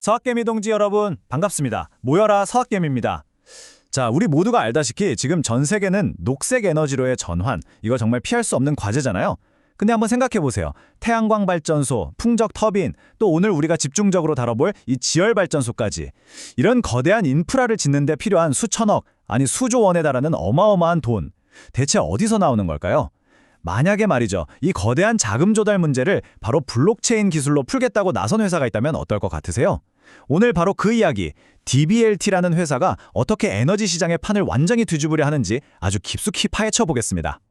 서학개미 동지 여러분, 반갑습니다. 모여라 서학개미입니다. 자, 우리 모두가 알다시피 지금 전 세계는 녹색 에너지로의 전환, 이거 정말 피할 수 없는 과제잖아요. 근데 한번 생각해 보세요. 태양광 발전소, 풍력 터빈, 또 오늘 우리가 집중적으로 다뤄볼 이 지열 발전소까지. 이런 거대한 인프라를 짓는 데 필요한 수천억, 아니 수조 원에 달하는 어마어마한 돈. 대체 어디서 나오는 걸까요? 만약에 말이죠, 이 거대한 자금 조달 문제를 바로 블록체인 기술로 풀겠다고 나선 회사가 있다면 어떨 것 같으세요? 오늘 바로 그 이야기, DBLT라는 회사가 어떻게 에너지 시장의 판을 완전히 뒤집으려 하는지 아주 깊숙이 파헤쳐 보겠습니다.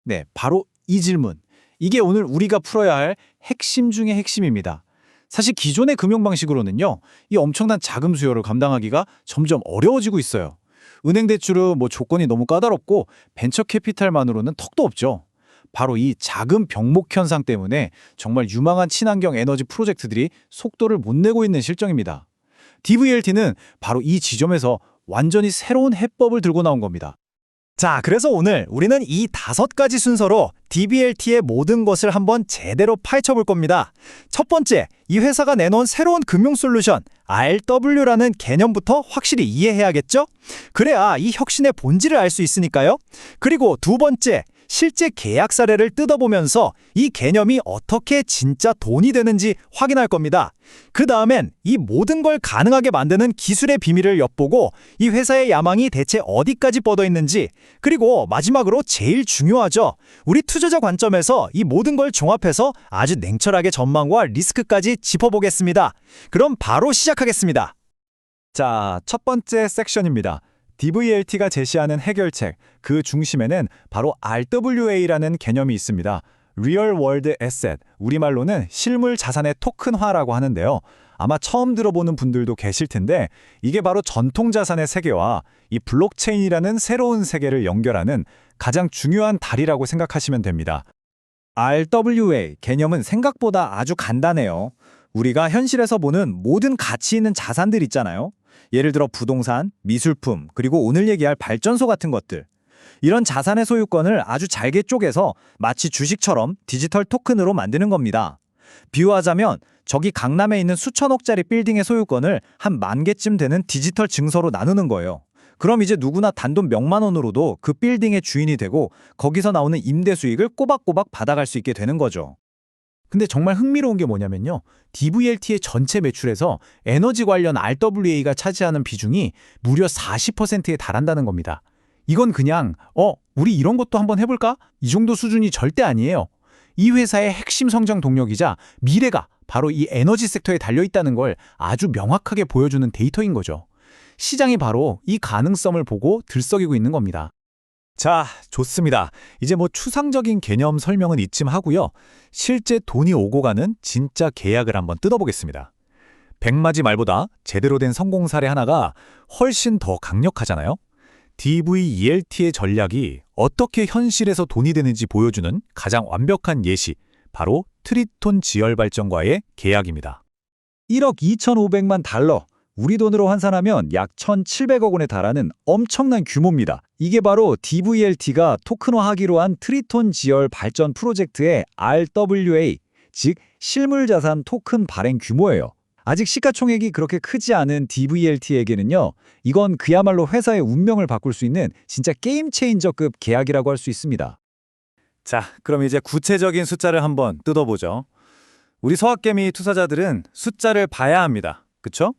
네, 바로 이 질문. 이게 오늘 우리가 풀어야 할 핵심 중의 핵심입니다. 사실 기존의 금융 방식으로는요, 이 엄청난 자금 수요를 감당하기가 점점 어려워지고 있어요. 은행 대출은 조건이 너무 까다롭고 벤처 캐피탈만으로는 턱도 없죠. 바로 이 자금 병목 현상 때문에 정말 유망한 친환경 에너지 프로젝트들이 속도를 못 내고 있는 실정입니다. DVLT는 바로 이 지점에서 완전히 새로운 해법을 들고 나온 겁니다. 자, 그래서 오늘 우리는 이 5가지 순서로 DBLT의 모든 것을 한번 제대로 파헤쳐 볼 겁니다. 첫 번째, 이 회사가 내놓은 새로운 금융 솔루션 RW라는 개념부터 확실히 이해해야겠죠? 그래야 이 혁신의 본질을 알 수 있으니까요. 그리고 두 번째, 실제 계약 사례를 뜯어보면서 이 개념이 어떻게 진짜 돈이 되는지 확인할 겁니다. 그 다음엔 이 모든 걸 가능하게 만드는 기술의 비밀을 엿보고 이 회사의 야망이 대체 어디까지 뻗어 있는지, 그리고 마지막으로 제일 중요하죠. 우리 투자자 관점에서 이 모든 걸 종합해서 아주 냉철하게 전망과 리스크까지 짚어보겠습니다. 그럼 바로 시작하겠습니다. 자, 첫 번째 섹션입니다. DVLT가 제시하는 해결책, 그 중심에는 바로 RWA라는 개념이 있습니다. Real World Asset, 우리말로는 실물 자산의 토큰화라고 하는데요. 아마 처음 들어보는 분들도 계실 텐데 이게 바로 전통 자산의 세계와 이 블록체인이라는 새로운 세계를 연결하는 가장 중요한 다리라고 생각하시면 됩니다. RWA 개념은 생각보다 아주 간단해요. 우리가 현실에서 보는 모든 가치 있는 자산들 있잖아요. 예를 들어 부동산, 미술품, 그리고 오늘 얘기할 발전소 같은 것들. 이런 자산의 소유권을 아주 잘게 쪼개서 마치 주식처럼 디지털 토큰으로 만드는 겁니다. 비유하자면 저기 강남에 있는 수천억짜리 빌딩의 소유권을 한 10,000개쯤 되는 디지털 증서로 나누는 거예요. 그럼 이제 누구나 단돈 몇만 원으로도 그 빌딩의 주인이 되고 거기서 나오는 임대 수익을 꼬박꼬박 받아갈 수 있게 되는 거죠. 근데 정말 흥미로운 게 뭐냐면요. DVLT의 전체 매출에서 에너지 관련 RWA가 차지하는 비중이 무려 40%에 달한다는 겁니다. 이건 그냥 우리 이런 것도 한번 해볼까? 이 정도 수준이 절대 아니에요. 이 회사의 핵심 성장 동력이자 미래가 바로 이 에너지 섹터에 달려있다는 걸 아주 명확하게 보여주는 데이터인 거죠. 시장이 바로 이 가능성을 보고 들썩이고 있는 겁니다. 자, 좋습니다. 이제 추상적인 개념 설명은 이쯤 하고요. 실제 돈이 오고 가는 진짜 계약을 한번 뜯어보겠습니다. 백마지 말보다 제대로 된 성공 사례 하나가 훨씬 더 강력하잖아요. DVELT의 전략이 어떻게 현실에서 돈이 되는지 보여주는 가장 완벽한 예시, 바로 트리톤 지열발전과의 계약입니다. 1억 2,500만 달러. 우리 돈으로 환산하면 약 1,700억 원에 달하는 엄청난 규모입니다. 이게 바로 DVLT가 토큰화하기로 한 트리톤 지열 발전 프로젝트의 RWA, 즉 실물자산 토큰 발행 규모예요. 아직 시가총액이 그렇게 크지 않은 DVLT에게는요, 이건 그야말로 회사의 운명을 바꿀 수 있는 진짜 게임 체인저급 계약이라고 할 수 있습니다. 자, 그럼 이제 구체적인 숫자를 한번 뜯어보죠. 우리 서학개미 투자자들은 숫자를 봐야 합니다. 그쵸?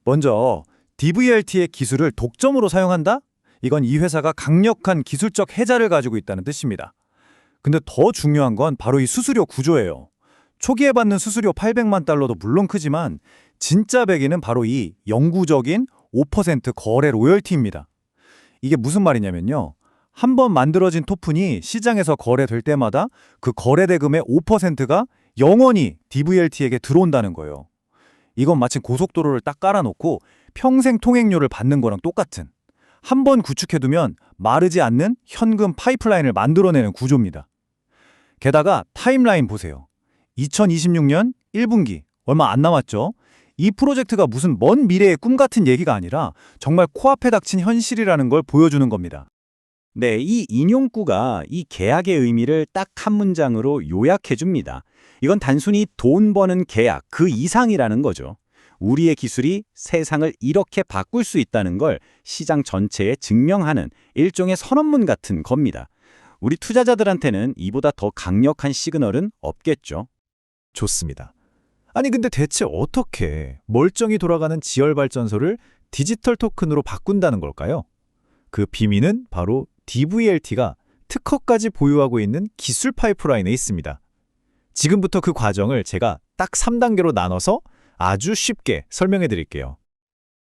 먼저 DVLT의 기술을 독점으로 사용한다? 이건 이 회사가 강력한 기술적 해자를 가지고 있다는 뜻입니다. 근데 더 중요한 건 바로 이 수수료 구조예요. 초기에 받는 수수료 800만 달러도 물론 크지만 진짜 배기는 바로 이 영구적인 5% 거래 로열티입니다. 이게 무슨 말이냐면요. 한 번 만들어진 토큰이 시장에서 거래될 때마다 그 거래 대금의 5%가 영원히 DVLT에게 들어온다는 거예요. 이건 마치 고속도로를 딱 깔아놓고 평생 통행료를 받는 거랑 똑같은, 한 번 구축해두면 마르지 않는 현금 파이프라인을 만들어내는 구조입니다. 게다가 타임라인 보세요. 2026년 1분기, 얼마 안 남았죠? 이 프로젝트가 무슨 먼 미래의 꿈 같은 얘기가 아니라 정말 코앞에 닥친 현실이라는 걸 보여주는 겁니다. 네, 이 인용구가 이 계약의 의미를 딱 한 문장으로 요약해 줍니다. 이건 단순히 돈 버는 계약 그 이상이라는 거죠. 우리의 기술이 세상을 이렇게 바꿀 수 있다는 걸 시장 전체에 증명하는 일종의 선언문 같은 겁니다. 우리 투자자들한테는 이보다 더 강력한 시그널은 없겠죠. 좋습니다. 아니 근데 대체 어떻게 멀쩡히 돌아가는 지열발전소를 디지털 토큰으로 바꾼다는 걸까요? 그 비밀은 바로 DVLT가 특허까지 보유하고 있는 기술 파이프라인에 있습니다. 지금부터 그 과정을 제가 딱 3단계로 나눠서 아주 쉽게 설명해 드릴게요.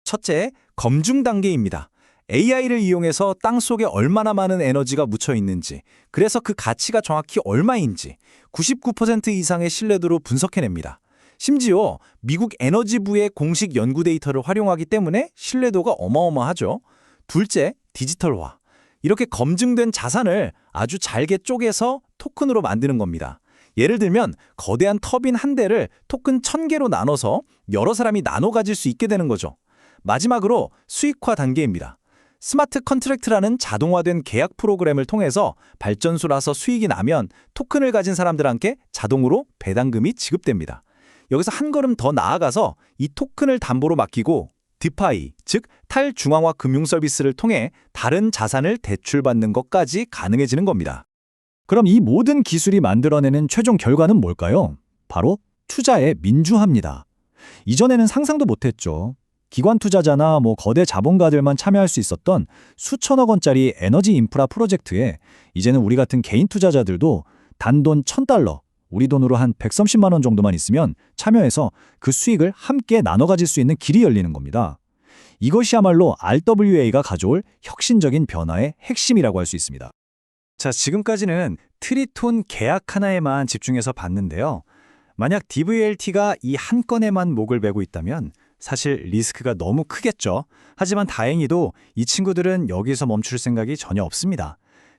첫째, 검증 단계입니다. AI를 이용해서 땅 속에 얼마나 많은 에너지가 묻혀 있는지, 그래서 그 가치가 정확히 얼마인지 99% 이상의 신뢰도로 분석해냅니다. 심지어 미국 에너지부의 공식 연구 데이터를 활용하기 때문에 신뢰도가 어마어마하죠. 둘째, 디지털화. 이렇게 검증된 자산을 아주 잘게 쪼개서 토큰으로 만드는 겁니다. 예를 들면 거대한 터빈 한 대를 토큰 1000개로 나눠서 여러 사람이 나눠 가질 수 있게 되는 거죠. 마지막으로 수익화 단계입니다. 스마트 컨트랙트라는 자동화된 계약 프로그램을 통해서 발전소라서 수익이 나면 토큰을 가진 사람들한테 자동으로 배당금이 지급됩니다. 여기서 한 걸음 더 나아가서 이 토큰을 담보로 맡기고 디파이, 즉 탈중앙화 금융 서비스를 통해 다른 자산을 대출받는 것까지 가능해지는 겁니다. 그럼 이 모든 기술이 만들어내는 최종 결과는 뭘까요? 바로 투자의 민주화입니다. 이전에는 상상도 못했죠. 기관 투자자나 거대 자본가들만 참여할 수 있었던 수천억 원짜리 에너지 인프라 프로젝트에 이제는 우리 같은 개인 투자자들도 단돈 $1000, 우리 돈으로 한 130만 원 정도만 있으면 참여해서 그 수익을 함께 나눠 가질 수 있는 길이 열리는 겁니다. 이것이야말로 RWA가 가져올 혁신적인 변화의 핵심이라고 할 수 있습니다. 자, 지금까지는 트리톤 계약 하나에만 집중해서 봤는데요. 만약 DVLT가 이 한 건에만 목을 베고 있다면 사실 리스크가 너무 크겠죠. 하지만 다행히도 이 친구들은 여기서 멈출 생각이 전혀 없습니다.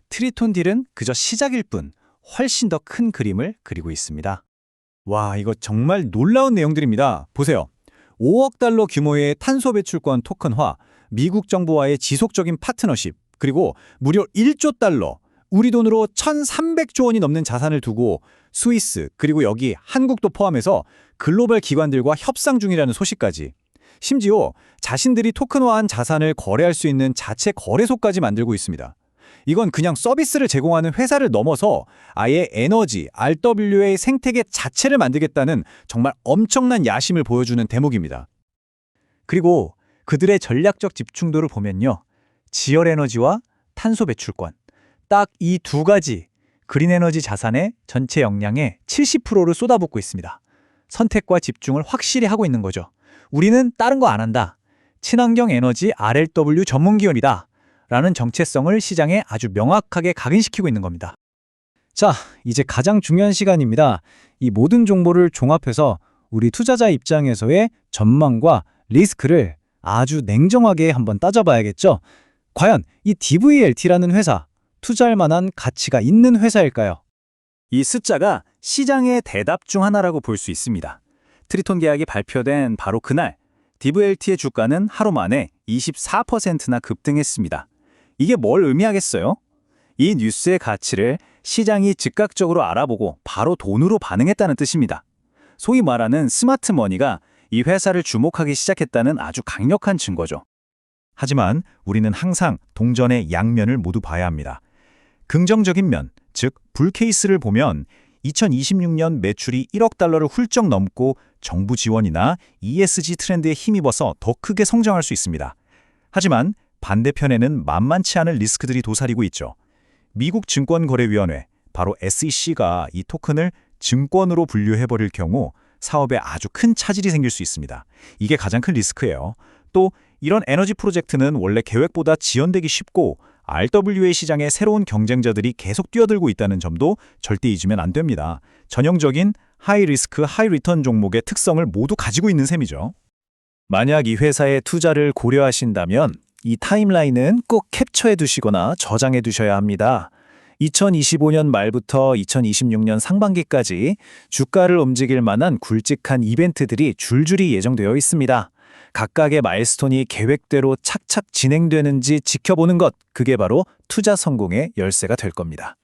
트리톤 딜은 그저 시작일 뿐 훨씬 더 큰 그림을 그리고 있습니다. 와, 이거 정말 놀라운 내용들입니다. 보세요. 5억 달러 규모의 탄소 배출권 토큰화, 미국 정부와의 지속적인 파트너십, 그리고 무려 1조 달러, 우리 돈으로 1,300조 원이 넘는 자산을 두고 스위스, 그리고 여기 한국도 포함해서 글로벌 기관들과 협상 중이라는 소식까지. 심지어 자신들이 토큰화한 자산을 거래할 수 있는 자체 거래소까지 만들고 있습니다. 이건 그냥 서비스를 제공하는 회사를 넘어서 아예 에너지, RWA 생태계 자체를 만들겠다는 정말 엄청난 야심을 보여주는 대목입니다. 그리고 그들의 전략적 집중도를 보면요. 지열 에너지와 탄소 배출권. 딱 이 두 가지 그린 에너지 자산의 전체 역량의 70%를 쏟아붓고 있습니다. 선택과 집중을 확실히 하고 있는 거죠. 우리는 다른 거 안 한다. 친환경 에너지 RLW 전문 기업이다. 라는 정체성을 시장에 아주 명확하게 각인시키고 있는 겁니다. 자, 이제 가장 중요한 시간입니다. 이 모든 정보를 종합해서 우리 투자자 입장에서의 전망과 리스크를 아주 냉정하게 한번 따져봐야겠죠. 과연 이 DVLT라는 회사, 투자할 만한 가치가 있는 회사일까요? 이 숫자가 시장의 대답 중 하나라고 볼 수 있습니다. 트리톤 계약이 발표된 바로 그날, DVLT의 주가는 하루 만에 24%나 급등했습니다. 이게 뭘 의미하겠어요? 이 뉴스의 가치를 시장이 즉각적으로 알아보고 바로 돈으로 반응했다는 뜻입니다. 소위 말하는 스마트 머니가 이 회사를 주목하기 시작했다는 아주 강력한 증거죠. 하지만 우리는 항상 동전의 양면을 모두 봐야 합니다. 긍정적인 면, 즉 불케이스를 보면 2026년 매출이 1억 달러를 훌쩍 넘고 정부 지원이나 ESG 트렌드에 힘입어서 더 크게 성장할 수 있습니다. 하지만 반대편에는 만만치 않은 리스크들이 도사리고 있죠. 미국 증권거래위원회, 바로 SEC가 이 토큰을 증권으로 분류해버릴 경우 사업에 아주 큰 차질이 생길 수 있습니다. 이게 가장 큰 리스크예요. 또 이런 에너지 프로젝트는 원래 계획보다 지연되기 쉽고 RWA 시장에 새로운 경쟁자들이 계속 뛰어들고 있다는 점도 절대 잊으면 안 됩니다. 전형적인 하이 리스크, 하이 리턴 종목의 특성을 모두 가지고 있는 셈이죠. 만약 이 회사의 투자를 고려하신다면 이 타임라인은 꼭 캡처해 두시거나 저장해 두셔야 합니다. 2025년 말부터 2026년 상반기까지 주가를 움직일 만한 굵직한 이벤트들이 줄줄이 예정되어 있습니다. 각각의 마일스톤이 계획대로 착착 진행되는지 지켜보는 것, 그게 바로 투자 성공의 열쇠가 될 겁니다.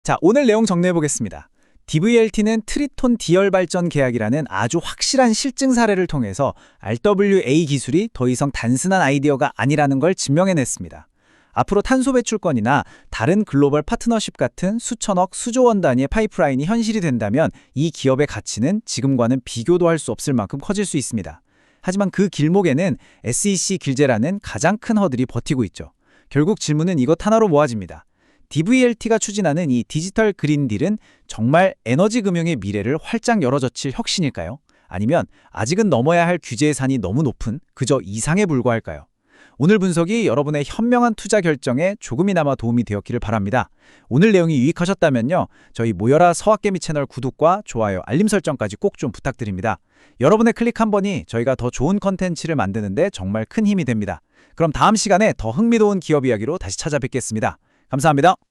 자, 오늘 내용 정리해 보겠습니다. DVLT는 트리톤 디열 발전 계약이라는 아주 확실한 실증 사례를 통해서 RWA 기술이 더 이상 단순한 아이디어가 아니라는 걸 증명해냈습니다. 앞으로 탄소 배출권이나 다른 글로벌 파트너십 같은 수천억, 수조 원 단위의 파이프라인이 현실이 된다면 이 기업의 가치는 지금과는 비교도 할 수 없을 만큼 커질 수 있습니다. 하지만 그 길목에는 SEC 길제라는 가장 큰 허들이 버티고 있죠. 결국 질문은 이것 하나로 모아집니다. DVLT가 추진하는 이 디지털 그린딜은 정말 에너지 금융의 미래를 활짝 열어젖힐 혁신일까요? 아니면 아직은 넘어야 할 규제의 산이 너무 높은 그저 이상에 불과할까요? 오늘 분석이 여러분의 현명한 투자 결정에 조금이나마 도움이 되었기를 바랍니다. 오늘 내용이 유익하셨다면요. 저희 모여라 서학개미 채널 구독과 좋아요, 알림 설정까지 꼭 좀 부탁드립니다. 여러분의 클릭 한 번이 저희가 더 좋은 컨텐츠를 만드는데 정말 큰 힘이 됩니다. 그럼 다음 시간에 더 흥미로운 기업 이야기로 다시 찾아뵙겠습니다. 감사합니다.